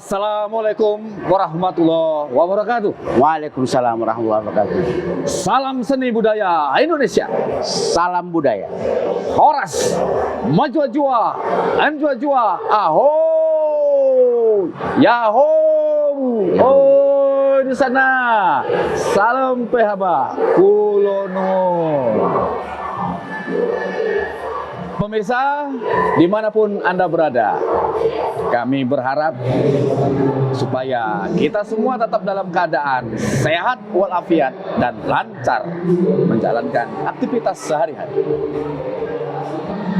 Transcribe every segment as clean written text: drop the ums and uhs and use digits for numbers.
Assalamualaikum warahmatullahi wabarakatuh. Waalaikumsalam warahmatullahi wabarakatuh. Salam seni budaya Indonesia. Salam budaya. Horas, maju jua, anjua jua, aho, yaho, oh di sana. Salam pehaba, kulono. Pemirsa, dimanapun Anda berada, kami berharap supaya kita semua tetap dalam keadaan sehat walafiat dan lancar menjalankan aktivitas sehari-hari.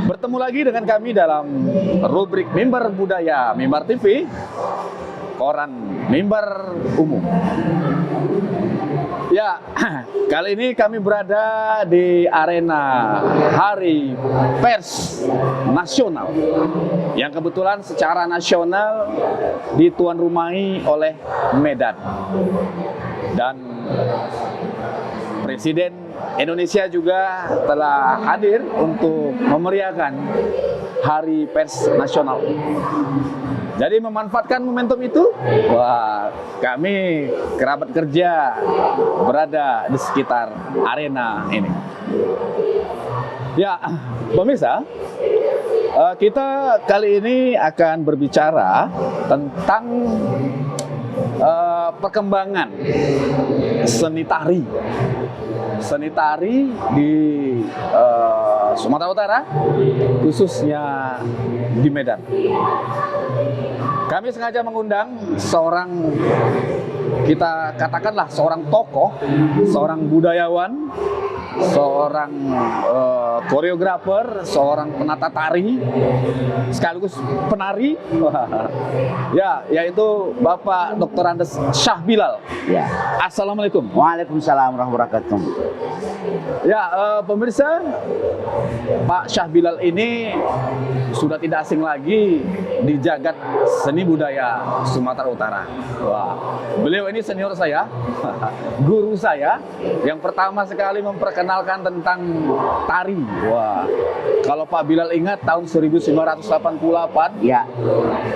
Bertemu lagi dengan kami dalam rubrik Mimbar Budaya Mimbar TV, koran Mimbar Umum. Ya, kali ini kami berada di arena Hari Pers Nasional yang kebetulan secara nasional dituan rumahi oleh Medan. Dan Presiden Indonesia juga telah hadir untuk memeriahkan Hari Pers Nasional. Jadi memanfaatkan momentum itu, wah, kami kerabat kerja berada di sekitar arena ini. Ya, pemirsa, kita kali ini akan berbicara tentang perkembangan seni tari. Seni tari di Sumatera Utara, khususnya di Medan. Kami sengaja mengundang seorang, kita katakanlah seorang tokoh, seorang budayawan, seorang koreografer, seorang penata tari, sekaligus penari, ya, yaitu Bapak Dr. Andes Syahbilal. Ya. Assalamualaikum. Waalaikumsalam warahmatullahi wabarakatuh. Ya, pemirsa, Pak Syahbilal ini sudah tidak asing lagi di jagat seni budaya Sumatera Utara. Wah, beliau ini senior saya, guru saya, yang pertama sekali memperkenalkan tentang tari. Wah, kalau Pak Bilal ingat tahun 1988, Ya.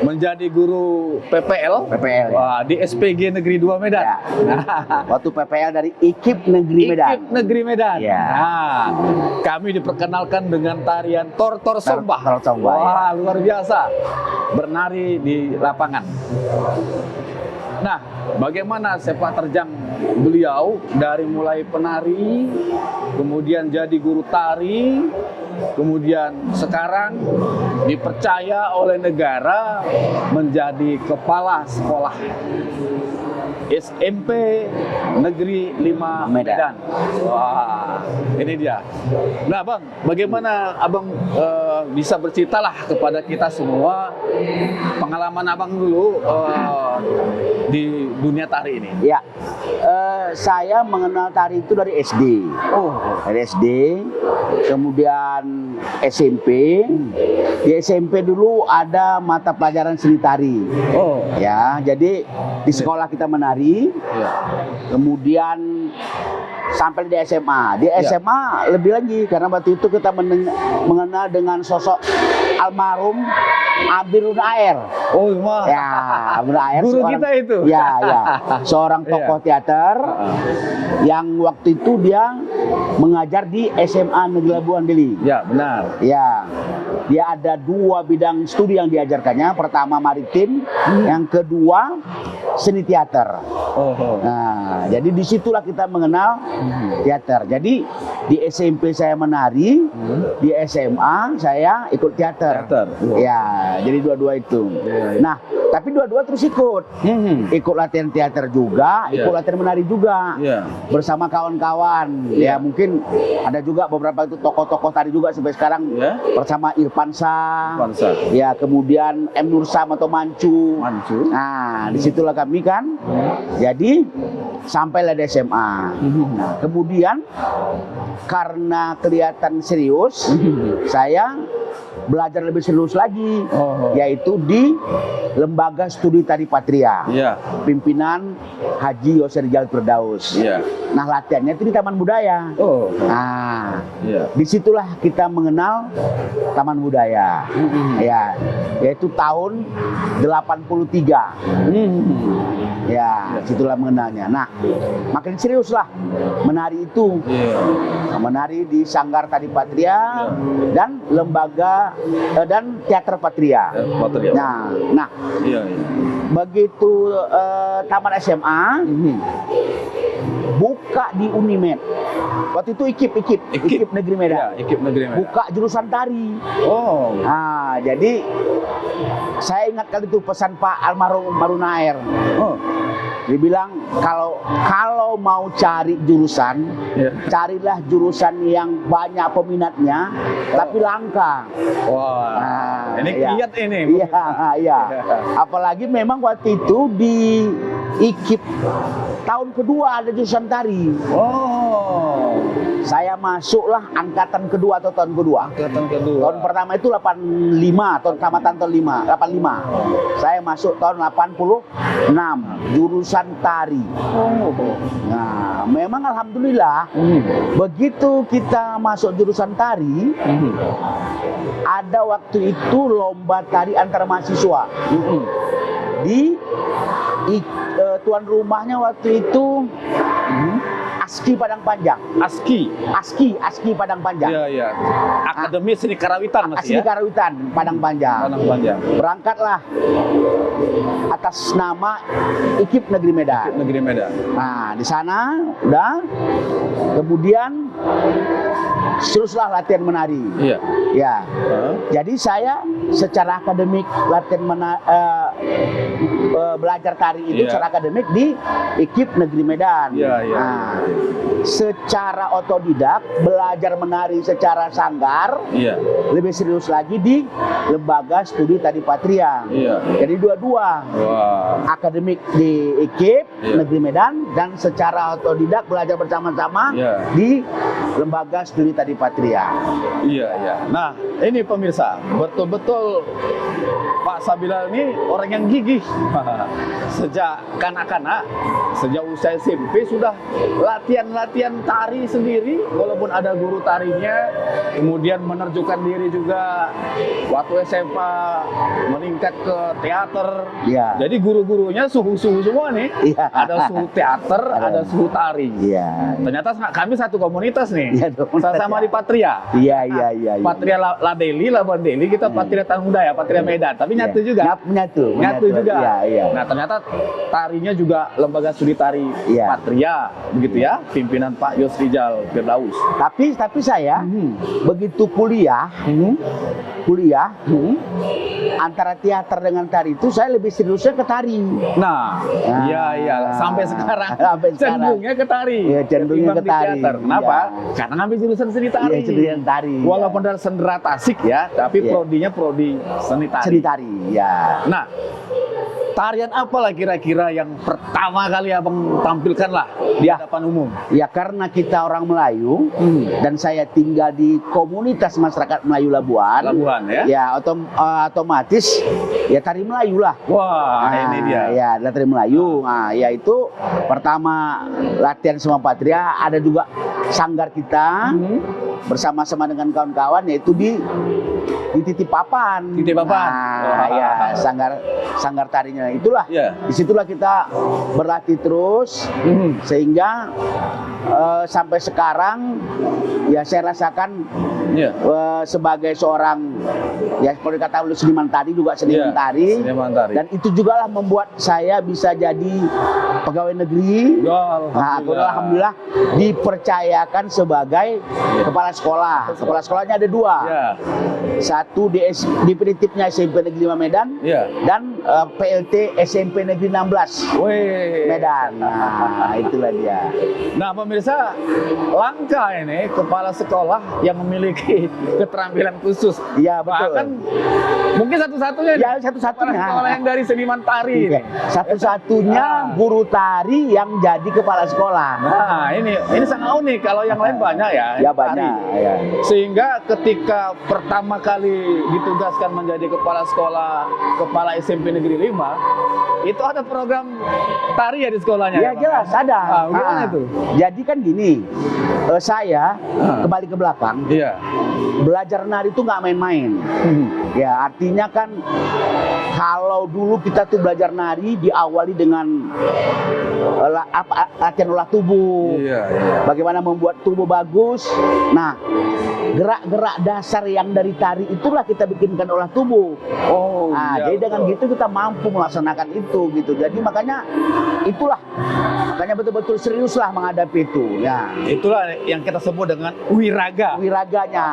menjadi guru PPL, PPL. Ya. wah, di SPG Negeri 2 Medan. Ya. Waktu PPL dari IKIP Negeri Medan. IKIP Negeri Medan. Ya. Nah, kami diperkenalkan dengan tarian Tortor Sombah. Tortor Sombah, Wah, luar biasa. Bernari di lapangan. Nah, bagaimana sepak terjang beliau dari mulai penari, kemudian jadi guru tari, kemudian sekarang dipercaya oleh negara menjadi kepala sekolah SMP Negeri 5 Medan. Wah, ini dia. Nah, Bang, bagaimana Abang bisa berceritalah kepada kita semua pengalaman Abang dulu di dunia tari ini? Ya. Saya mengenal tari itu dari SD. Oh, Dari SD, kemudian SMP. Di SMP dulu ada mata pelajaran seni tari. oh, Ya, jadi di sekolah kita menari. ya. Kemudian sampai di SMA. Di SMA lebih lagi karena waktu itu kita mengenal dengan sosok almarhum Abirun Air. Oh, wah. Ya, Abirun Air Guru kita itu. Ya, ya. Seorang tokoh teater yang waktu itu dia mengajar di SMA Negeri Labuan Deli. Ya, benar. Ya, dia ada dua bidang studi yang diajarkannya. Pertama maritim, yang kedua seni teater. Oh. Nah, jadi disitulah kita mengenal teater. Jadi di SMP saya menari, di SMA saya ikut teater. Teater. Ya, jadi dua-dua itu. Ya. Nah, tapi dua-dua terus ikut. Ikut latihan teater juga, Ya. ikut latihan menari juga. Ya. Bersama kawan-kawan. Ya. Ya, mungkin ada juga beberapa itu tokoh-tokoh tari juga sampai sekarang. Ya. Bersama Irfan Shah. Bangsa. Ya, kemudian M. Nursam atau Mancu. Mancu. Nah, disitulah kami kan. Jadi sampailah di SMA. Nah, kemudian karena kelihatan serius, saya belajar lebih serius lagi, yaitu di Lembaga Studi Tari Patria, Iya. pimpinan Haji Yose Rizal Firdaus. Iya. Nah, latihannya itu di Taman Budaya. Oh. Nah, Iya. disitulah kita mengenal Taman Budaya, ya, yaitu tahun 83. Ya, situlah mengenalnya. Nah, makin serius lah menari itu. Iya. Menari di Sanggar Tari Patria dan lembaga dan teater Patria. Patria. Nah, Iya, iya. begitu taman SMA buka di Unimed. Waktu itu IKIP Negeri Medan. Iya, IKIP Negeri Medan. Buka jurusan tari. Oh. Nah, jadi saya ingat kali itu pesan Pak almarhum Marunaer. Oh. Dia bilang kalau mau cari jurusan, carilah jurusan yang banyak peminatnya, tapi langka. Wah. Nah, ini iya. kiat ini. Iya. Apalagi memang waktu itu di IKIP tahun kedua ada jurusan tari. Oh. Saya masuklah angkatan kedua atau tahun kedua. Angkatan kedua. Tahun pertama itu 85, tahun tamatan tahun 85. Saya masuk tahun 86, jurusan tari. Oh. Nah, memang alhamdulillah begitu kita masuk jurusan tari, ada waktu itu lomba tari antar mahasiswa. Tuan rumahnya waktu itu ASKI Padang Panjang. ASKI Padang Panjang. Iya, iya. Akademi Seni Karawitan masih ASKI ya? Karawitan Padang Panjang. Padang Panjang. Berangkatlah atas nama IKIP Negeri Medan. Negeri Medan. Nah, di sana udah. Kemudian teruslah latihan menari. Iya. Ya. Jadi saya secara akademik belajar tari itu secara akademik di IKIP Negeri Medan. Iya, iya. Nah, secara otodidak belajar menari secara sanggar, lebih serius lagi di Lembaga Studi Tari Patria. Iya. Jadi dua-dua. Wah. Akademik di IKIP Negeri Medan dan secara otodidak belajar bersama-sama di Lembaga Studi Tari Patria. Iya, iya. Nah, ini pemirsa, betul-betul Pak Sabilal ini orang yang gigih. Sejak kanak-kanak, sejak usia SMP sudah latihan tari sendiri, walaupun ada guru tarinya. Kemudian menerjunkan diri juga waktu SMA meningkat ke teater. Iya. Jadi guru-gurunya suhu-suhu semua nih. Iya. Ada suhu teater, ada suhu tari. Iya. Ternyata kami satu komunitas nih. Iya dong. Sama di Patria. Iya. Patria Labeli, Labuan Deli, kita Patria Taman Budaya, Patria Medan. Tapi nyatu juga. Nyatu juga. Iya. Nah, ternyata tarinya juga Lembaga Studi Tari Patria, begitu ya, pimpinan Pak Yose Rizal Firdaus. Tapi saya begitu kuliah antara teater dengan tari itu saya lebih seriusnya ke tari. Nah, iya. Sampai sekarang cenderungnya ke tari. Iya, cenderungnya ke tari. Kenapa? Karena ngambil jurusan seni tari. Iya, jurusan tari. Walaupun dari sendera tasik ya, tapi prodinya prodi seni tari. Seni tari, ya. Nah, tarian apa lah kira-kira yang pertama kali abang tampilkan lah di hadapan umum? Ya, karena kita orang Melayu dan saya tinggal di komunitas masyarakat Melayu Labuan. Ya? Ya, otomatis ya tari Melayu lah. Wah, ini dia. Ya, tari Melayu. Nah, yaitu pertama latihan sama Patria, ada juga sanggar kita bersama-sama dengan kawan-kawan, yaitu di Titip Papan. Nah, ya, sanggar tarinya. Itulah. Disitulah kita berlatih terus sehingga sampai sekarang ya saya rasakan sebagai seorang ya kalau dikatakan oleh seniman tari juga seniman tari. Dan itu juga lah membuat saya bisa jadi pegawai negeri. Nah, alhamdulillah dipercaya saya akan sebagai kepala sekolah. Kepala sekolahnya ada 2. Ya. Satu definitifnya SMP Negeri 5 Medan Ya. dan PLT SMP Negeri 16 Wih. Medan. Nah, itulah dia. Nah, pemirsa, langka ini kepala sekolah yang memiliki keterampilan khusus. Iya, betul. Bahkan mungkin satu-satunya nih, Ya, satu-satunya. kepala sekolah yang dari seniman tari. Iya, satu-satunya guru tari yang jadi kepala sekolah. Nah, ini sangat unik. Kalau yang lain banyak ya. Ya yang tari. banyak. Ya. Sehingga ketika pertama kali ditugaskan menjadi kepala sekolah, kepala SMP Negeri 5, itu ada program tari ya di sekolahnya. Ya Pak? jelas ada. Ah, gimana itu? Jadi kan gini, saya kembali ke belakang, Iya. belajar nari itu nggak main-main. Ya artinya kan kalau dulu kita tuh belajar nari diawali dengan latihan olah tubuh. Iya. Bagaimana membuat tubuh bagus. Nah, gerak-gerak dasar yang dari tari itulah kita bikinkan olah tubuh. Oh, Nah, iya, jadi dengan betul. gitu kita mampu melaksanakan itu gitu. Jadi makanya betul-betul seriuslah menghadapi itu. Ya, Itulah yang kita sebut dengan wiraga. wiraganya.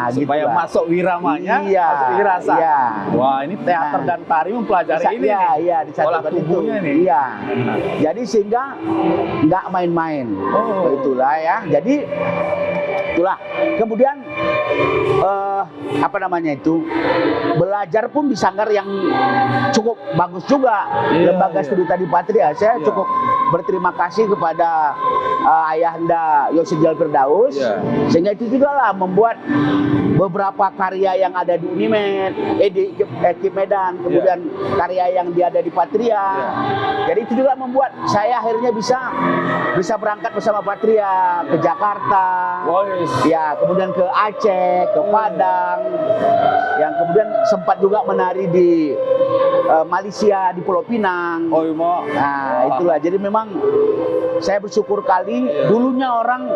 Supaya gitulah. masuk wiramanya, Iya, masuk wirasa. iya. Wah, ini teater Nah, dan tari mempelajari ini. Iya, nih. iya, Olah disatukan itu. tubuhnya nih. Iya. Jadi sehingga nggak main-main. Oh. Itulah ya. Jadi itulah. Kemudian belajar pun di sanggar yang cukup bagus juga. Iya, Lembaga iya. Studi Tari Patria. Saya Iya. cukup berterima kasih kepada Ayahanda Yosidjal Firdaus, Iya. sehingga itu juga lah membuat beberapa karya yang ada di Unimed, di Ekip Medan, kemudian karya yang dia ada di Patria. Jadi itu juga membuat saya akhirnya bisa berangkat bersama Patria ke Jakarta, Wis. ya kemudian ke Aceh, ke Padang, yang kemudian sempat juga menari di Malaysia di Pulau Pinang. Oh, mau. Nah, itulah. Jadi memang saya bersyukur kali. Iya. Dulunya orang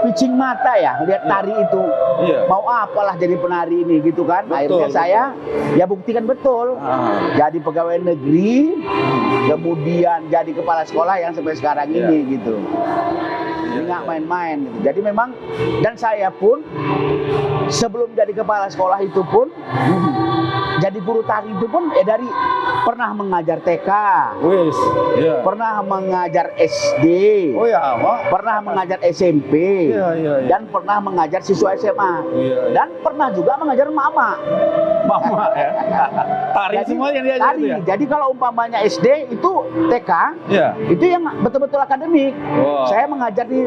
picing mata ya lihat tari itu. Iya. Mau apalah jadi penari ini gitu kan. Betul, Akhirnya saya ya buktikan betul. Jadi pegawai negeri, kemudian jadi kepala sekolah yang sampai sekarang Iya. ini gitu. Jadi Iya, nggak iya. main-main gitu. Jadi memang, dan saya pun sebelum jadi kepala sekolah itu pun jadi guru tari itu pun dari pernah mengajar TK, Wis. Iya. pernah mengajar SD, Oh ya, Mak. pernah mengajar SMP, Iya. dan pernah mengajar siswa SMA, Iya. dan pernah juga mengajar mama. Mama ya. Tari semua yang diajar tari. itu ya. Jadi kalau umpamanya SD itu TK, Iya. itu yang betul-betul akademik. Wah. Saya mengajar di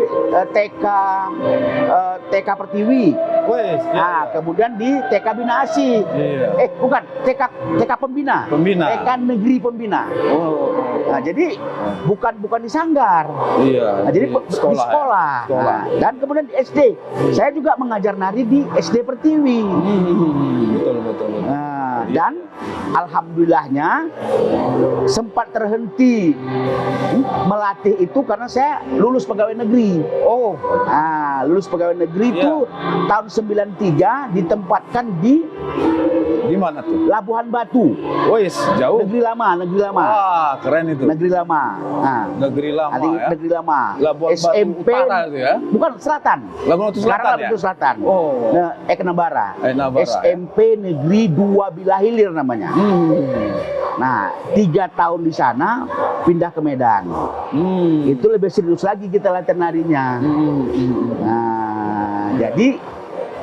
TK Pertiwi. Wis. Nah, kemudian di TK Bina Asih. Iya. Bukan, TK Pembina. Pembina. TK Negeri Pembina. Oh. Nah, jadi bukan di sanggar. Iya. Nah, jadi di sekolah. sekolah. Ya? Sekolah. Nah, dan kemudian di SD. Saya juga mengajar nari di SD Pertiwi. Betul. Nah, dan alhamdulillahnya sempat terhenti melatih itu karena saya lulus pegawai negeri. Oh. Nah, lulus pegawai negeri Iya. itu tahun 93 ditempatkan di Di mana tuh? Labuhan Batu. Wis, jauh. Negeri lama. Wah, keren itu. Negeri lama. Nah, Negeri lama ya. Negeri lama. Labuan Batu SMP Utara itu ya. Bukan selatan. Labuan Batu Sekarang Selatan ya. Labuhan Batu Selatan. Oh. Nah, Eknabara. Eknabara, SMP Negeri 2 Bilahilir namanya. Nah, 3 tahun di sana pindah ke Medan. Itu lebih serius lagi kita latihan narinya. Nah, jadi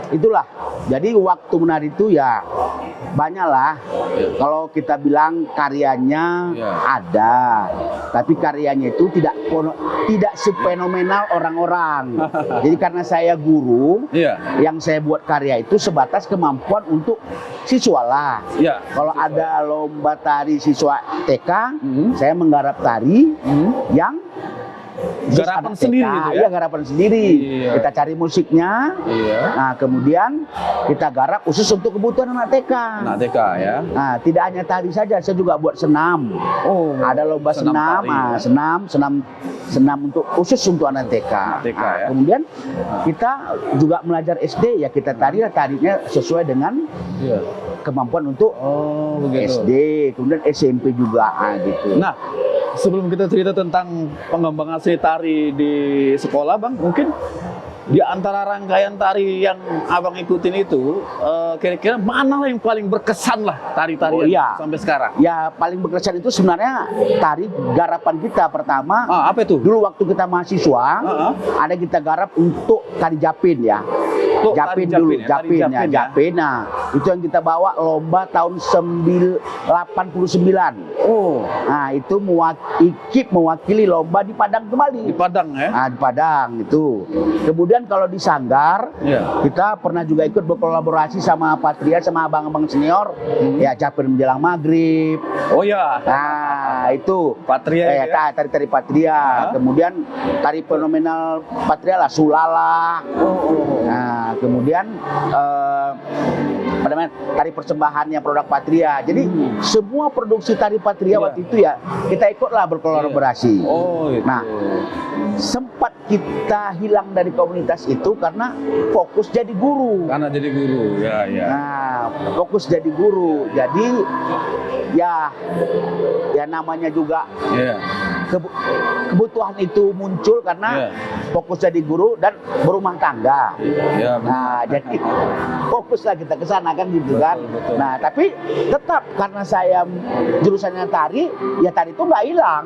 itulah. Jadi waktu menari itu ya banyaklah. Kalau kita bilang karyanya ada, tapi karyanya itu tidak sepenomenal orang-orang. Jadi karena saya guru, yang saya buat karya itu sebatas kemampuan untuk siswa lah. Kalau ada lomba tari siswa TK, saya menggarap tari yang garapan sendiri itu ya? Iya, garapan sendiri. Kita cari musiknya. Nah, kemudian kita garap khusus untuk kebutuhan anak TK. Anak TK ya. Nah, tidak hanya tari saja, saya juga buat senam. Oh. Ada lomba senam, tari, ya? senam untuk khusus untuk anak TK. Ya? Kemudian kita juga belajar SD, ya kita tarinya sesuai dengan kemampuan untuk SD, kemudian SMP juga gitu. Nah, sebelum kita cerita tentang pengembangan seni tari di sekolah, Bang, mungkin di antara rangkaian tari yang Abang ikutin itu, kira-kira mana lah yang paling berkesan lah tari-tarian Oh, iya. sampai sekarang? Ya paling berkesan itu sebenarnya tari garapan kita pertama. Apa itu? Dulu waktu kita mahasiswa, ada kita garap untuk tari japin ya. Untuk Japin tari dulu, japin ya, tari japin ya, japin ya. japin. Nah, itu yang kita bawa lomba tahun 89. Oh, Nah, itu mewakili lomba di Padang kembali. di Padang ya? Nah, di Padang itu. Kemudian kalau di Sanggar, Iya. kita pernah juga ikut berkolaborasi sama Patria, sama abang-abang senior. Ya, Japin menjelang maghrib. Oh ya, Nah, itu Patria itu ya? tari Patria. Kemudian tari fenomenal Patria lah, Sulala. Nah, kemudian apa namanya, tari persembahannya produk Patria. Jadi semua produksi tari Patria Iya. waktu itu ya kita ikutlah berkolaborasi. Oh, itu. Nah, sempat kita hilang dari komunitas itu karena fokus jadi guru. Karena jadi guru, ya, ya. Nah, fokus jadi guru. Jadi ya namanya juga Iya. kebutuhan itu muncul karena fokus jadi guru dan berumah tangga. Ya, Nah, jadi fokuslah kita ke sana kan gitu kan. betul. Nah, tapi tetap karena saya jurusannya tari, ya tari itu nggak hilang.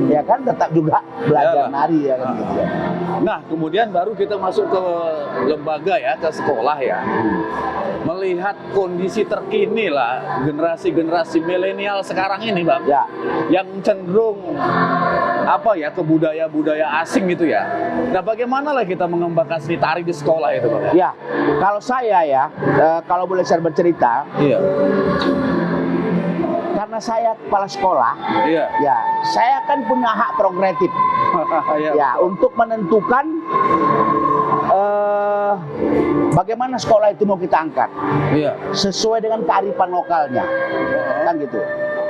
Ya kan tetap juga belajar Iyalah. nari ya kan gitu. Nah, kemudian baru kita masuk ke lembaga ya, ke sekolah ya. Melihat kondisi terkini lah, generasi-generasi milenial sekarang ini, Bang. Ya. Yang cenderung apa ya, ke budaya-budaya asing gitu ya. Nah, bagaimana lah kita mengembangkan seni tari di sekolah itu, Bang? Ya, kalau saya ya, kalau boleh saya bercerita, Iya. karena saya kepala sekolah, Iya. ya saya kan punya hak prerogatif Iya. ya untuk menentukan bagaimana sekolah itu mau kita angkat Iya. sesuai dengan kearifan lokalnya, kan gitu.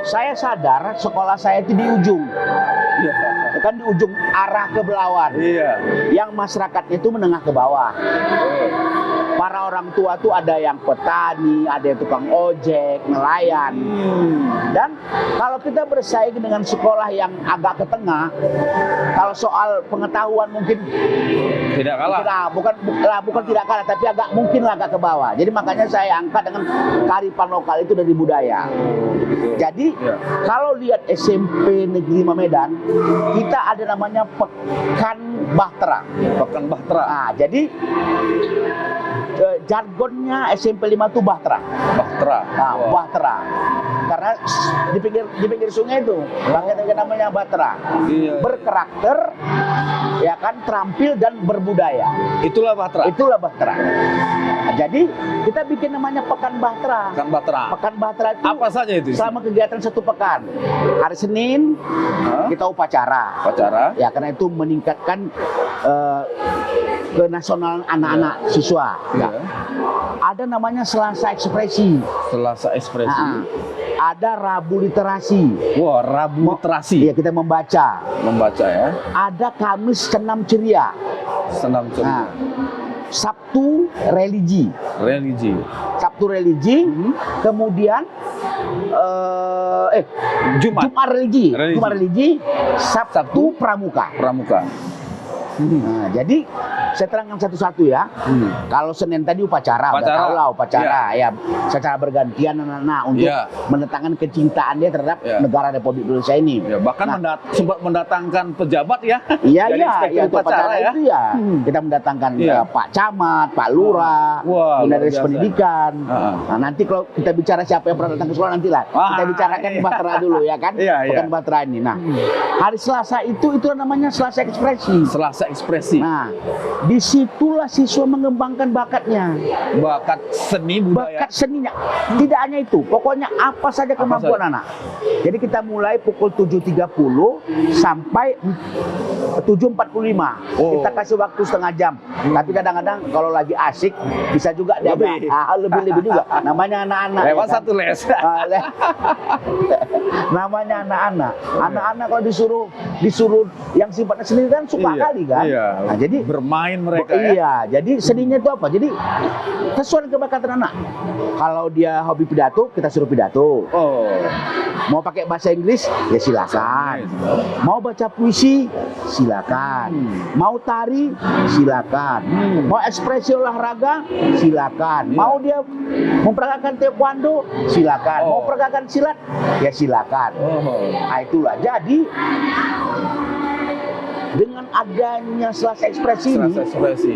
Saya sadar sekolah saya itu di ujung, Iya. ya kan di ujung arah ke Belawan, Iya. yang masyarakatnya itu menengah ke bawah. Para orang tua tuh ada yang petani, ada yang tukang ojek, nelayan. Dan kalau kita bersaing dengan sekolah yang agak ke tengah, kalau soal pengetahuan mungkin Tidak kalah. bukan tidak kalah, tapi agak mungkin agak ke bawah. Jadi makanya saya angkat dengan kearifan lokal itu dari budaya. Jadi Ya. kalau lihat SMP Negeri Medan, kita ada namanya Pekan Bahtera. Pekan Bahtera. Nah, jadi jargonnya SMP 5 itu Bahtera. Bahtera. Nah, Wah. Bahtera. Karena di pinggir sungai itu, makanya namanya Bahtera. Iya. Berkarakter, ya kan, terampil dan berbudaya. Itulah Bahtera. Itulah Bahtera. Nah, jadi kita bikin namanya Pekan Bahtera. Pekan Bahtera. Pekan Bahtera itu Apa saja itu? selama kegiatan 1 pekan. Hari Senin Hah? kita upacara. Upacara. Ya, karena itu meningkatkan kenasionalan anak-anak siswa. Ya. Iya. Ada namanya Selasa Ekspresi. Selasa Ekspresi. Nah, ada Rabu Literasi. Wah, Rabu Literasi. Iya, kita membaca. Membaca ya. Ada Kamis Senam Ceria. Senam Nah, cerita. Sabtu Religi. Religi. Sabtu Religi. Kemudian Jumat. Jumat Religi. Religi. Jumat Religi. Sabtu Pramuka. Pramuka. Nah, jadi saya terangkan satu-satu ya. Kalau Senin tadi upacara, udah Upacara. tahu lah upacara ya, secara bergantian anak-anak untuk Iya. mendatangkan kecintaan dia terhadap Iya. negara Republik Indonesia ini. Ya, bahkan Nah, sempat mendatangkan pejabat ya. Iya, Jadi iya, inspektur iya, itu upacara upacara ya. itu ya. Kita mendatangkan Iya. Pak Camat, Pak Lurah, Wah, Bunda luar Dinas biasa. Pendidikan. Heeh. Nah, nanti kalau kita bicara siapa yang pernah datang ke sekolah nantilah. Wah, Kita bicarakan iya. Bahtera dulu ya kan. Iya, iya. Bukan Bahtera ini. Nah, hari Selasa itu namanya Selasa Ekspresi. Selasa Ekspresi. Nah, disitulah siswa mengembangkan bakatnya, Bakat seni budaya. bakat seninya. Tidak hanya itu, pokoknya apa saja kemampuan saja? anak. Jadi kita mulai pukul 7.30 sampai 7.45. Oh. Kita kasih waktu setengah jam. Tapi kadang-kadang kalau lagi asik bisa juga dia Lebih. lebih juga. Namanya anak-anak. Lewat ya kan? satu les. Namanya anak-anak. Anak-anak kalau disuruh yang sifatnya seni kan suka kali kan. Iya. Nah, jadi bermain mereka ya. iya, jadi seninya itu apa? Jadi sesuai dengan kebakatan anak. Kalau dia hobi pidato, kita suruh pidato. Oh. Mau pakai bahasa Inggris, ya silakan. Mau baca puisi, silakan. Mau tari, silakan. Mau ekspresi olahraga, silakan. Iya. Mau dia memperagakan taekwondo, silakan. Oh. Mau peragakan silat, ya silakan. Oh. Nah itulah. Jadi dengan adanya Selasa Ekspresi ini, Selasa Ekspresi.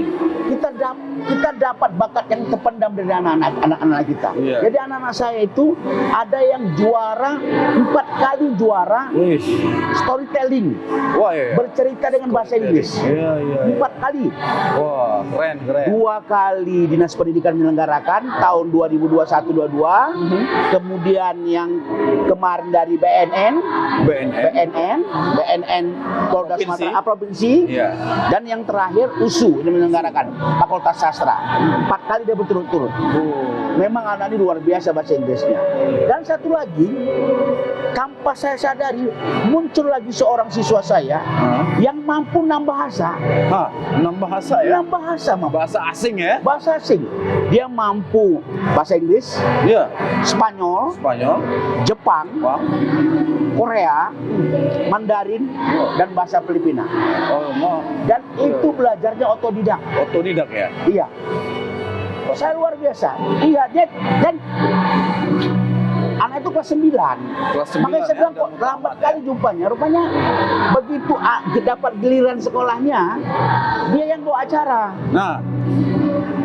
kita dapat bakat yang terpendam dari anak-anak kita. Iya. Jadi anak-anak saya itu ada yang juara 4 kali juara Wih. storytelling, Wah, iya. bercerita dengan bahasa Inggris. Iya, iya, iya. 4 kali. Wah, keren, keren. 2 kali Dinas Pendidikan menyelenggarakan tahun 2021-22. Kemudian yang kemarin dari BNN Polda Provinsi. Sumatera Provinsi. Iya. Dan yang terakhir USU yang menyelenggarakan Fakultas Sastra. 4 kali dia berturut-turut. Memang anak ini luar biasa bahasa Inggrisnya. Dan satu lagi, tanpa saya sadari muncul lagi seorang siswa saya yang mampu 6 bahasa. Hah, 6 bahasa ya? 6 bahasa, Bahasa asing ya? bahasa asing. Dia mampu bahasa Inggris, Iya. Spanyol, Spanyol, Jepang, Jepang. Korea, Mandarin, dan bahasa Filipina. Oh, mau Dan itu belajarnya otodidak. otodidak ya? Iya. Saya luar biasa. Iya, dan anak itu kelas 9. Kelas 9 Makanya saya ya, bilang kok udah lambat tamat kali jumpanya. Rupanya begitu dapat giliran sekolahnya, dia yang bawa acara. Nah,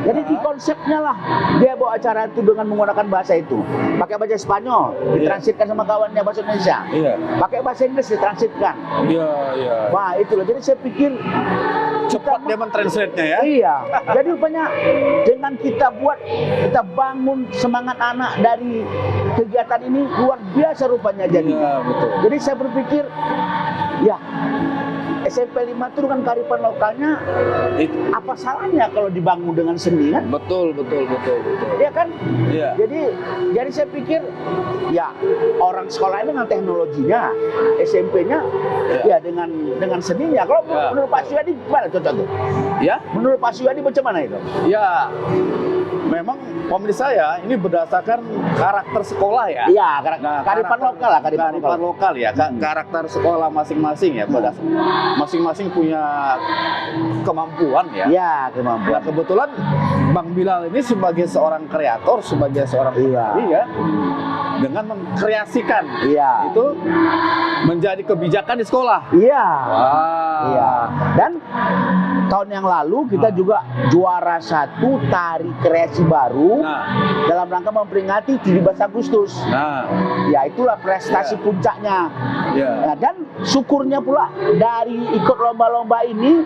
Jadi di konsepnya lah dia bawa acara itu dengan menggunakan bahasa itu. Pakai bahasa Spanyol, ditransitkan sama kawannya bahasa Indonesia. iya. Pakai bahasa Inggris ditransitkan. Iya, iya. Wah, itulah. Jadi saya pikir Cepat dia mentranslate-nya ya? iya. Jadi rupanya dengan kita bangun semangat anak dari kegiatan ini luar biasa rupanya jadi. Iya, betul. Jadi saya berpikir ya SMP 5 itu kan kearifan lokalnya, apa salahnya kalau dibangun dengan seni kan? Betul, betul, betul, betul. Ya kan? Iya. Jadi saya pikir ya orang sekolah ini dengan teknologinya, SMP-nya ya dengan seninya. Kalau Ya. menurut Pak Suyadi gimana contoh tuh? Ya, Menurut Pak Suyadi macam mana itu? ya. Memang pemirsa ya, ini berdasarkan karakter sekolah ya. Iya, Nah, kearifan lokal lah, kearifan lokal. lokal ya, karakter sekolah masing-masing ya, masing-masing punya kemampuan ya. Iya, Nah, kemampuan. kebetulan Bang Bilal ini sebagai seorang kreator, sebagai seorang Iya. pendiri ya, dengan mengkreasikan Iya. itu menjadi kebijakan di sekolah. Iya. Wah. Iya. Dan tahun yang lalu kita juga juara 1 tari kreasi baru Nah, dalam rangka memperingati 17 Agustus. nah, Ya itulah prestasi Iya. puncaknya. ya. Nah, dan syukurnya pula dari ikut lomba-lomba ini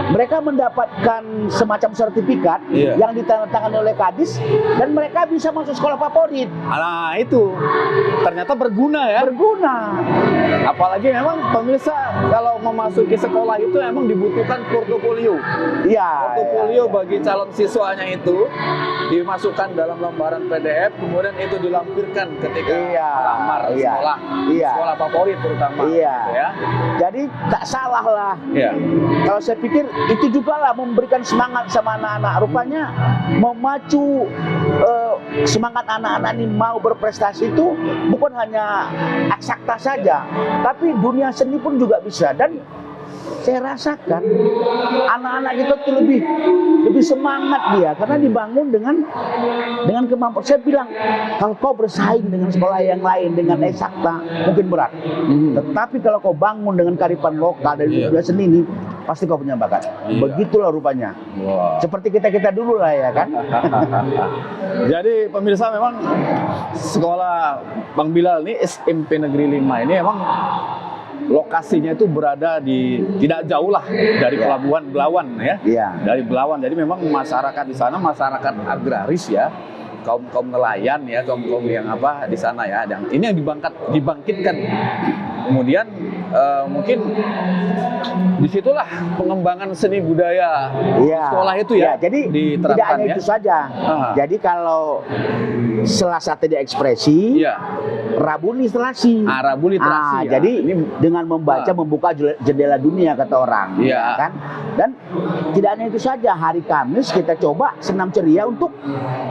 mereka mendapatkan semacam sertifikat Iya. yang ditandatangani oleh Kadis dan mereka bisa masuk sekolah favorit. Nah, itu ternyata berguna ya. Berguna. Apalagi memang pemirsa kalau memasuki sekolah itu emang dibutuhkan portofolio. Iya. Portofolio bagi calon siswanya itu dimasukkan dalam lembaran PDF, kemudian itu dilampirkan ketika Iya, melamar iya, sekolah, iya. sekolah favorit terutama. Iya. gitu ya. Jadi tak salah lah. Iya. Kalau saya pikir itu juga lah memberikan semangat sama anak-anak. Rupanya memacu semangat anak-anak ini mau berprestasi itu bukan hanya eksakta saja, tapi dunia seni pun juga bisa. Dan saya rasakan anak-anak kita tuh lebih semangat dia karena dibangun dengan kemampuan. Saya bilang kalau kau bersaing dengan sekolah yang lain dengan eksakta mungkin berat, tetapi kalau kau bangun dengan kearifan lokal dari dunia seni ini pasti kau punya bakat. Iya. Begitulah rupanya. Wah. Seperti kita dulu lah ya kan. Jadi pemirsa memang sekolah Bang Bilal ini SMP Negeri 5 ini emang lokasinya itu berada di tidak jauh lah dari Pelabuhan Belawan ya. Iya. Dari Belawan. Jadi memang masyarakat di sana masyarakat agraris ya. kaum nelayan ya, kaum yang apa di sana ya. Dan ini yang dibangkitkan. Kemudian mungkin disitulah pengembangan seni budaya sekolah itu ya, jadi diterapkan tidak hanya ya. itu saja. Jadi kalau Selasa tadi ekspresi, Iya. Rabu literasi. Rabu literasi ya. Jadi dengan membaca membuka jendela dunia kata orang, Iya. kan? Dan tidak hanya itu saja, hari Kamis kita coba senam ceria untuk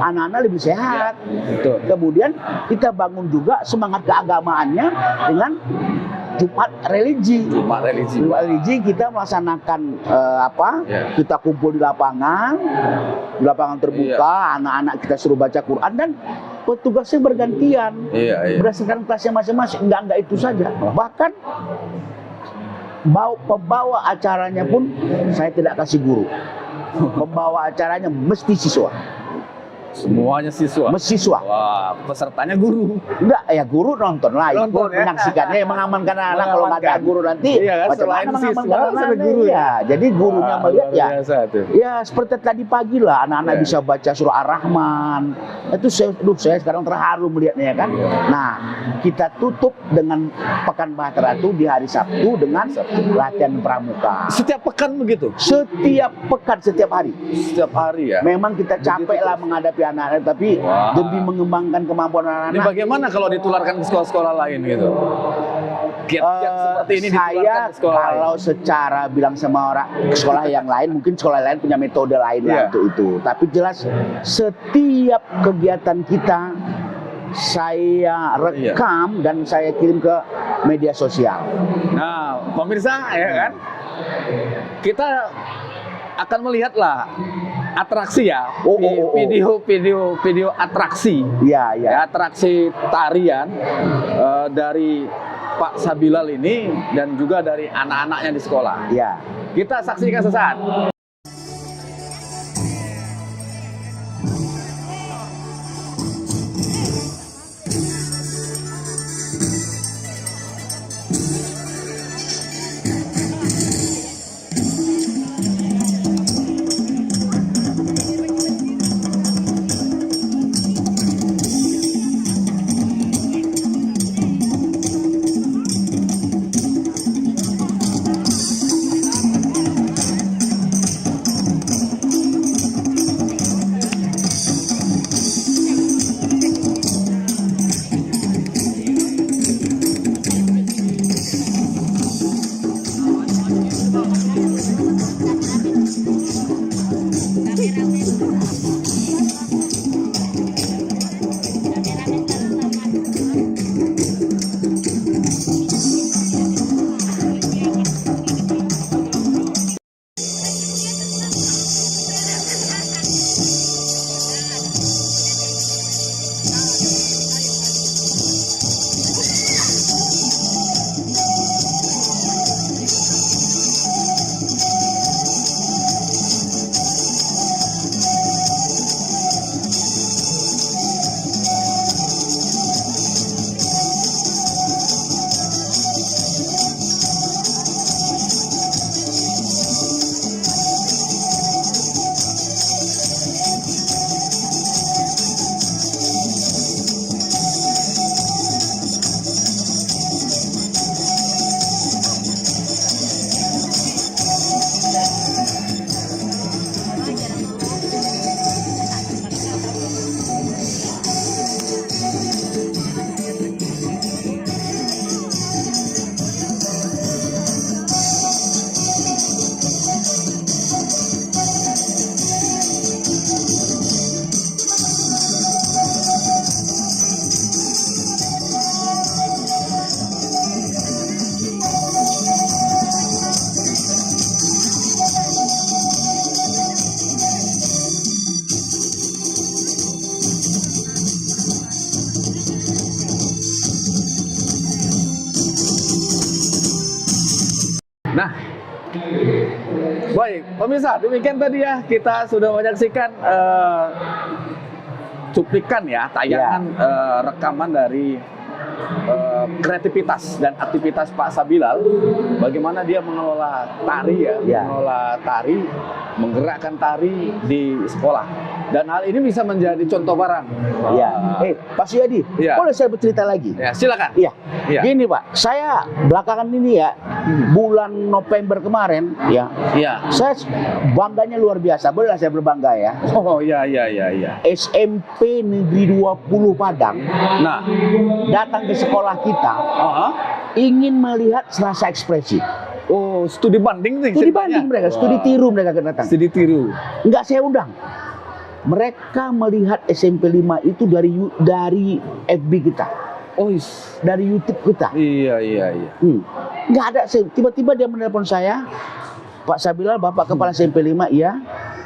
anak-anak lebih sehat. Betul. Kemudian kita bangun juga semangat keagamaannya dengan Jumat religi. Jumat religi. Jumat religi kita melaksanakan Ya. kita kumpul di lapangan terbuka, anak-anak kita suruh baca Quran dan petugasnya bergantian. Iya. Berdasarkan kelasnya masing-masing. Enggak itu saja. Bahkan pembawa acaranya pun saya tidak kasih guru. Pembawa acaranya mesti siswa. Semuanya siswa. Siswa. Wah, pesertanya guru. Enggak, ya guru nonton lah, ikut ya. menyaksikannya, mengamankan anak. Kalau nggak ada guru nanti, iya, kan? Selain siswa, ada guru ya. Jadi gurunya melihat ya. Tuh. Ya seperti tadi pagi lah, anak-anak bisa baca surah Ar-Rahman. Itu saya sekarang terharu melihatnya kan. Nah, kita tutup dengan Pekan Bahtera itu di hari Sabtu dengan latihan pramuka. Setiap pekan begitu? Setiap pekan, setiap hari. Setiap hari ya? Memang kita capek lah menghadapi anak-anak, tapi demi mengembangkan kemampuan Ini anak-anak. bagaimana kalau ditularkan ke sekolah-sekolah lain gitu? Kiat-kiat seperti ini Saya ditularkan ke sekolah lain? kalau secara bilang sama orang sekolah yang lain, mungkin sekolah lain punya metode lain lah untuk itu. Tapi jelas setiap kegiatan kita saya rekam dan saya kirim ke media sosial. Nah, pemirsa ya kan, kita akan melihatlah atraksi ya, video atraksi, ya. Atraksi tarian dari Pak Sabilal ini dan juga dari anak-anaknya di sekolah. Ya. Kita saksikan sesaat. Nah, baik pemirsa, demikian tadi ya kita sudah menyaksikan cuplikan ya tayangan rekaman dari kreativitas dan aktivitas Pak Sabilal, bagaimana dia mengelola tari mengelola tari, menggerakkan tari di sekolah. Dan hal ini bisa menjadi contoh barang. Iya. Wah. Pak Suyadi, Iya. boleh saya bercerita lagi? Ya, silakan. Iya. Iya. Gini Pak, saya belakangan ini ya, bulan November kemarin ya, Iya. saya bangganya luar biasa. Bolehlah saya berbangga ya. Oh, iya, iya, iya, iya. SMP Negeri 20 Padang Nah, datang ke sekolah kita aha. ingin melihat Selasa Ekspresi. Oh, studi banding nih Studi ceritanya? banding mereka, studi Wah. tiru mereka akan datang. Studi tiru. Enggak saya undang. Mereka melihat SMP 5 itu dari FB kita, Oh, dari YouTube kita. iya, iya, iya. Nggak ada, tiba-tiba dia menelpon saya, Pak Sabilal, Bapak Kepala SMP 5, iya,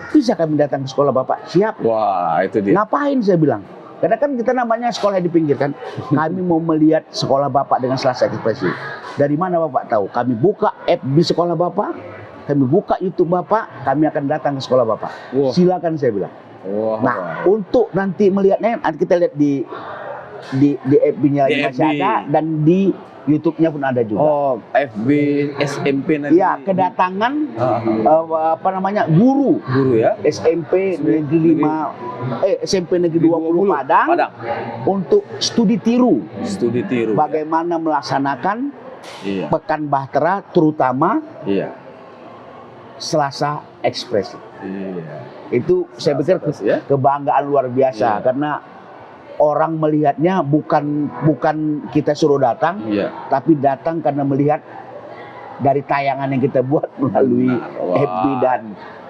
bisa kami datang ke sekolah Bapak? Siap. Wah, itu dia. Ngapain saya bilang? Karena kan kita namanya sekolah di pinggir kan. Kami mau melihat sekolah Bapak dengan Selasa Ekspresi. Dari mana Bapak tahu? Kami buka FB sekolah Bapak, kami buka YouTube Bapak, kami akan datang ke sekolah Bapak. Wah. Silakan saya bilang. Wah. Nah, untuk nanti melihatnya, nanti kita lihat di FB-nya lagi Di masih FB. ada, dan di YouTube-nya pun ada juga. Oh, FB SMP nanti. Iya, kedatangan apa namanya, guru ya. SMP Negeri 5, SMP Negeri 20 Padang, untuk studi tiru. Studi tiru. Bagaimana melaksanakan Iya. Pekan Bahtera, terutama Iya. Selasa Ekspresi. Iya. Itu saya pikir Ekspresi, ya? kebanggaan luar biasa, Iya. karena orang melihatnya bukan kita suruh datang, Iya. tapi datang karena melihat dari tayangan yang kita buat melalui Wah. FB dan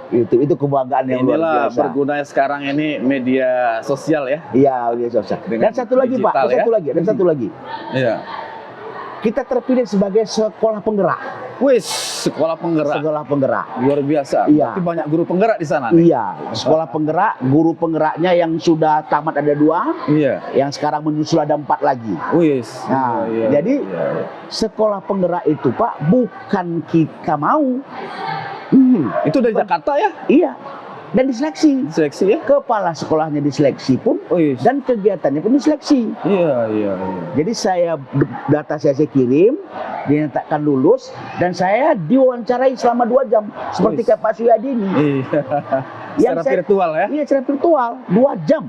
YouTube. Itu kebanggaan yang luar Inilah biasa. berguna sekarang ini media sosial ya. Iya, media sosial. Dengan Dan satu lagi Pak, digital, dan satu ya? lagi, dan satu lagi. Iya. Kita terpilih sebagai sekolah penggerak. Wis, sekolah penggerak. Sekolah penggerak. Luar biasa. Iya. Berarti banyak guru penggerak di sana nih. Iya, sekolah penggerak, guru penggeraknya yang sudah tamat ada 2, Iya. yang sekarang menyusul ada 4 lagi. Wis. Nah, Iya, jadi iya, iya. sekolah penggerak itu Pak, bukan kita mau. Itu dari Jakarta ya? Iya, dan diseleksi. Seleksi ya? Kepala sekolahnya diseleksi pun, Wis. dan kegiatannya pun diseleksi. Iya, iya, iya. Jadi data saya kirim, dinyatakan lulus, dan saya diwawancarai selama 2 jam. Seperti Wis. kayak Pak Suyadi ini. Iya. Yang Secara saya- virtual ya? Iya, secara virtual, 2 jam.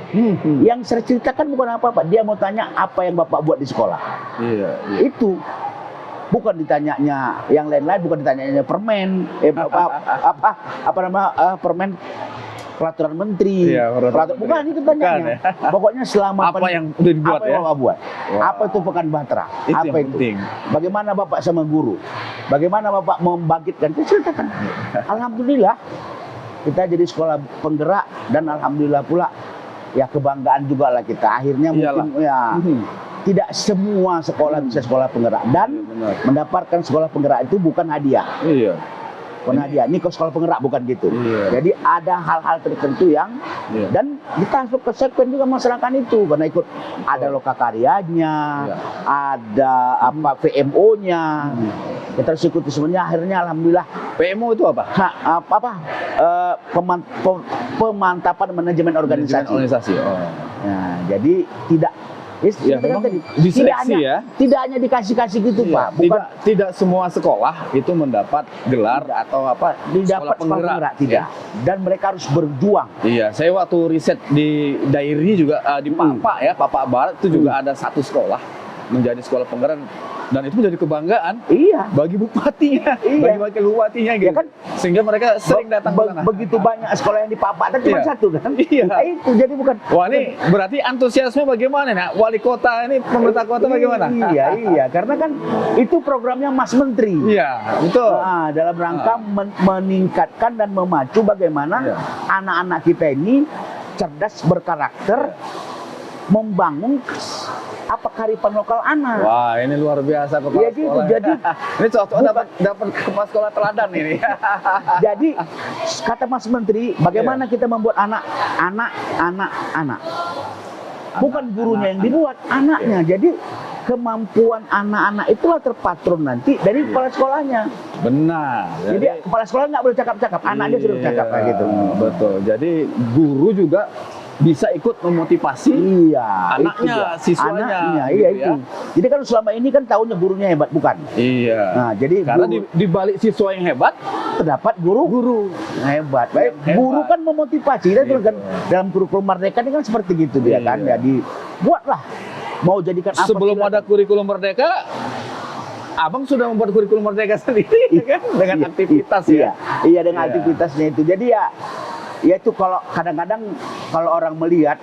Hmm. Yang saya ceritakan bukan apa-apa, dia mau tanya apa yang Bapak buat di sekolah. Iya, iya. Itu. Bukan ditanyanya yang lain-lain, bukan ditanyanya permen, permen peraturan menteri. Iya, peraturan menteri. Bukan itu tanyanya. Bukan, Pokoknya selama Apa yang udah dibuat apa ya? yang Bapak buat? Wah. Apa itu Pekan Bahtera? Itu Apa yang itu? penting. Bagaimana Bapak sama guru? Bagaimana Bapak membangkitkan? Kita ceritakan. Alhamdulillah kita jadi sekolah penggerak, dan alhamdulillah pula ya kebanggaan juga lah kita. Akhirnya Iyalah. mungkin ya tidak semua sekolah bisa sekolah penggerak, dan Benar. mendapatkan sekolah penggerak itu bukan hadiah. Iya. Bukan hadiah. Ini ke sekolah penggerak bukan gitu. Iya. Jadi ada hal-hal tertentu yang Iya. dan kita masuk ke segmen juga masyarakat itu, karena ikut ada lokakaryanya, Iya. ada apa VMO-nya. Kita harus ikuti semuanya. Akhirnya alhamdulillah PMO itu apa? pemantapan manajemen organisasi. Organisasi. Oh. Nah, jadi tidak Ya, memang diseleksi ya. Tidak hanya dikasih-kasih gitu Iya. Pak, bukan Tidak semua sekolah itu mendapat gelar atau apa didapat sekolah penggerak, tidak. Dan mereka harus berjuang. Iya, saya waktu riset di Dairi juga di Papa ya, Papa Barat itu juga ada satu sekolah menjadi sekolah penggerak, dan itu menjadi kebanggaan Iya. bagi bupatinya, Iya. bagi wakil bupatinya gitu. Ya kan? Sehingga mereka sering datang ke sana. Begitu banyak sekolah yang dipapak, tapi cuma Iya. satu kan? Iya. Nah, itu jadi bukan. Wah, ini berarti antusiasme bagaimana nak? Wali kota ini, pemerintah kota bagaimana? Iya, karena kan itu programnya Mas Menteri. Iya, betul. Nah, dalam rangka meningkatkan dan memacu bagaimana Iya. anak-anak kita ini cerdas, berkarakter, membangun kearifan lokal anak. Wah, ini luar biasa kepala Iya, gitu. sekolah. Jadi ini cocok dapat kepala sekolah teladan ini. Jadi kata Mas Menteri, bagaimana kita membuat anak. Bukan gurunya yang dibuat, anaknya. Jadi kemampuan anak-anak itulah terpatron nanti dari kepala sekolahnya. Benar. Jadi kepala sekolah nggak boleh cakap-cakap, anaknya sudah bercakap kayak gitu. Betul. Jadi guru juga bisa ikut memotivasi Iya, anaknya, itu dia. siswanya, Anaknya, gitu iya ya. itu. Jadi kan selama ini kan tahunya gurunya hebat, bukan? Iya. Nah, jadi Karena guru, di balik siswa yang hebat, terdapat guru hebat. Baik, Yang hebat. guru kan memotivasi. Dan Gitu. kan dalam kurikulum Merdeka ini kan seperti gitu dia kan. Iya. Jadi buatlah mau jadikan apa sebelum silakan. ada kurikulum merdeka, Abang sudah membuat kurikulum merdeka sendiri, ya kan? Dengan Iya, aktivitas iya, ya. Iya, dengan Iya. aktivitasnya itu. Jadi ya itu kalau kadang-kadang kalau orang melihat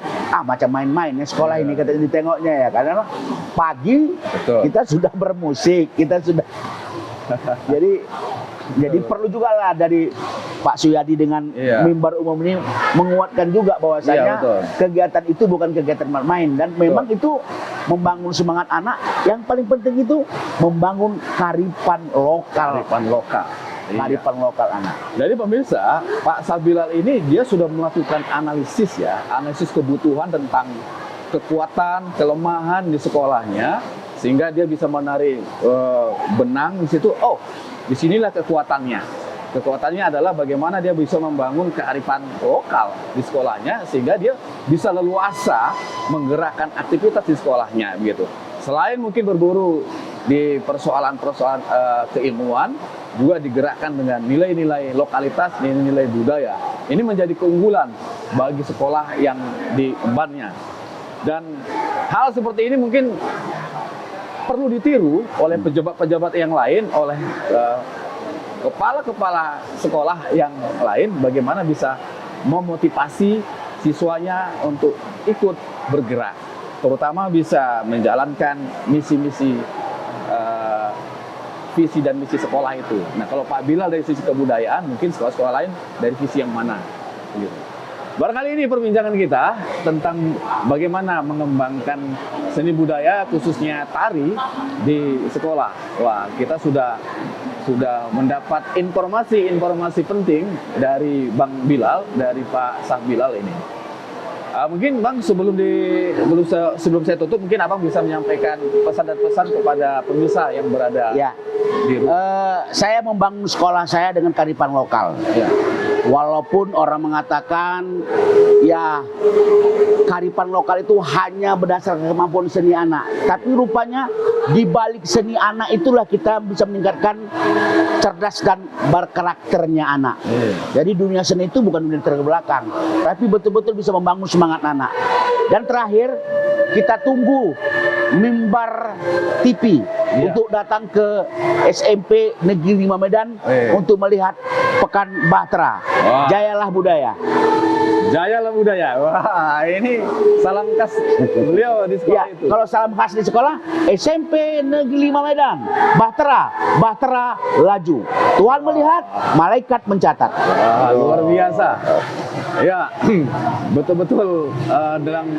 macam main-main ya sekolah ini kata ditengoknya ya, karena pagi Betul. kita sudah bermusik, kita sudah jadi perlu juga lah dari Pak Suyadi dengan Iya. mimbar umum ini menguatkan juga Iya, bahwasanya betul. kegiatan itu bukan kegiatan main dan memang itu membangun semangat anak. Yang paling penting itu membangun kearifan lokal. Kearifan lokal. Iya. Kearifan lokal anak. Jadi pemirsa, Pak Sabilal ini dia sudah melakukan analisis ya, analisis kebutuhan tentang kekuatan, kelemahan di sekolahnya, sehingga dia bisa menarik benang di situ. Oh, disinilah kekuatannya. Kekuatannya adalah bagaimana dia bisa membangun kearifan lokal di sekolahnya, sehingga dia bisa leluasa menggerakkan aktivitas di sekolahnya, begitu. Selain mungkin berburu di persoalan-persoalan keilmuan, juga digerakkan dengan nilai-nilai lokalitas, nilai-nilai budaya. Ini menjadi keunggulan bagi sekolah yang diembannya. Dan hal seperti ini mungkin perlu ditiru oleh pejabat-pejabat yang lain, oleh kepala-kepala sekolah yang lain, bagaimana bisa memotivasi siswanya untuk ikut bergerak, terutama bisa menjalankan misi-misi visi dan misi sekolah itu. Nah, kalau Pak Bilal dari sisi kebudayaan, mungkin sekolah-sekolah lain dari visi yang mana? Gitu. Barangkali ini perbincangan kita tentang bagaimana mengembangkan seni budaya, khususnya tari di sekolah. Wah, kita sudah mendapat informasi penting dari Bang Bilal, dari Pak Syah Bilal ini. Mungkin Bang, sebelum saya tutup, mungkin Abang bisa menyampaikan pesan dan pesan kepada pemirsa yang berada Ya. di rumah. Saya membangun sekolah saya dengan kearifan lokal. Ya. Walaupun orang mengatakan ya kearifan lokal itu hanya berdasarkan kemampuan seni anak, tapi rupanya di balik seni anak itulah kita bisa meningkatkan cerdas dan berkarakternya anak. Jadi dunia seni itu bukan dunia terbelakang, tapi betul-betul bisa membangun semangat anak. Dan terakhir, kita tunggu mimbar TV untuk datang ke SMP Negeri 5 Medan untuk melihat Pekan Bahtera. Wah. Jayalah budaya. Jayalah budaya. Wah, ini salam khas beliau di sekolah Ya, itu. kalau salam khas di sekolah, SMP Negeri 5 Medan, Bahtera laju. Tuhan melihat, malaikat mencatat. Wah, luar biasa. Ya, betul-betul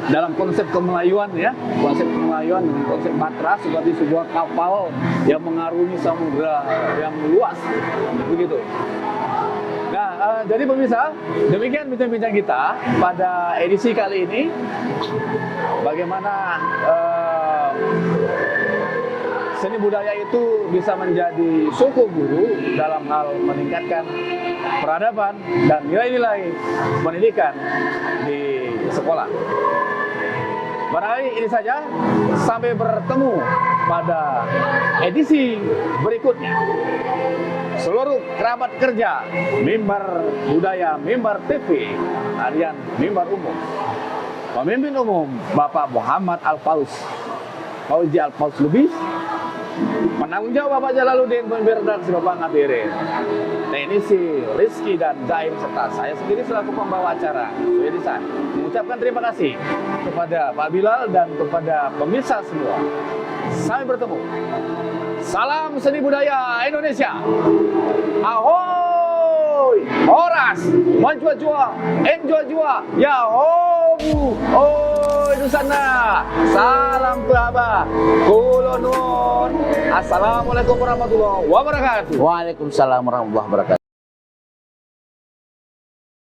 dalam konsep kemelayuan ya, konsep kemelayuan dengan konsep Bahtera seperti sebuah kapal yang mengarungi samudra yang luas, begitu. Nah, jadi pemirsa, demikian bincang-bincang kita pada edisi kali ini. Bagaimana seni budaya itu bisa menjadi suku guru dalam hal meningkatkan peradaban dan nilai-nilai pendidikan di sekolah. Barangkali ini saja, sampai bertemu pada edisi berikutnya. Seluruh kerabat kerja Mimbar Budaya Mimbar TV, harian Mimbar Umum, Pemimpin Umum Bapak Muhammad Al-Fauz, Fauzi Al-Fauz Lubis, penanggung jawab Bapak Jalaluddin, pemimpin redaksi Bapak Ngabirin, teknisi Rizky dan Zaim, serta saya sendiri selaku pembawa acara Suedisan, mengucapkan terima kasih kepada Pak Bilal dan kepada pemirsa semua. Sampai bertemu. Salam seni budaya Indonesia. Ahoy, Horas, maju jua, enjoy jua, yahoo, oh Nusana. Salam Tuaba, Kulonun. Assalamualaikum warahmatullahi wabarakatuh. Waalaikumsalam warahmatullahi wabarakatuh.